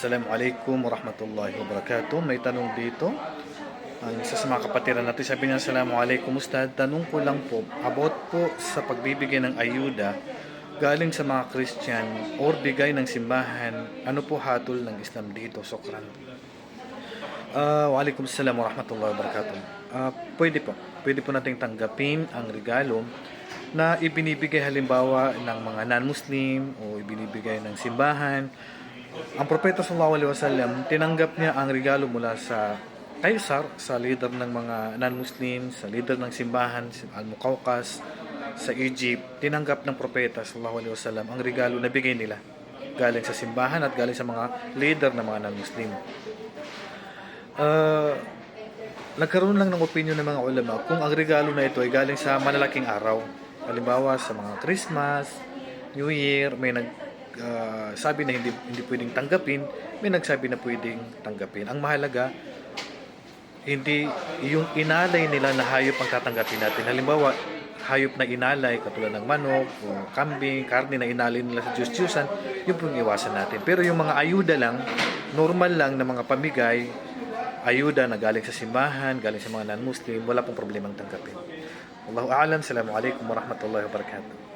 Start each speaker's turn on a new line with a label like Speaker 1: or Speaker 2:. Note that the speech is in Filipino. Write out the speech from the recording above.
Speaker 1: Assalamualaikum warahmatullahi wabarakatuh. May tanong dito. Ang isa sa mga kapatiran natin, sabi niya, Assalamualaikum Ustad. Tanong ko lang po, about po sa pagbibigay ng ayuda galing sa mga Christian or bigay ng simbahan, ano po hatol ng Islam dito? Sokran. Waalaikumsalam warahmatullahi wabarakatuh. Pwede po nating tanggapin ang regalo na ibinibigay halimbawa ng mga non-Muslim o ibinibigay ng simbahan. Ang Propeta sallallahu alaihi wasallam, tinanggap niya ang regalo mula sa Kaisar, sa leader ng mga non-Muslim, sa leader ng simbahan, si Al-Muqawqas, sa Egypt. Tinanggap ng Propeta sallallahu alaihi wasallam ang regalo na bigay nila galing sa simbahan at galing sa mga leader ng mga non-Muslim. Nagkaroon lang ng opinion ng mga ulama kung ang regalo na ito ay galing sa malalaking araw. Halimbawa sa mga Christmas, New Year, may sabi na hindi pwedeng tanggapin, may nagsabi na pwedeng tanggapin. Ang mahalaga, hindi yung inalay nila na hayop ang tatanggapin natin. Halimbawa, hayop na inalay, katulad ng manok o kambing, karne na inalay nila sa Diyos-Diyosan, yung pong iwasan natin. Pero yung mga ayuda lang, normal lang na mga pamigay, ayuda na galing sa simbahan, galing sa mga non-Muslim, wala pong problemang tanggapin. Allahu a'lam. Assalamualaikum warahmatullahi wabarakatuh.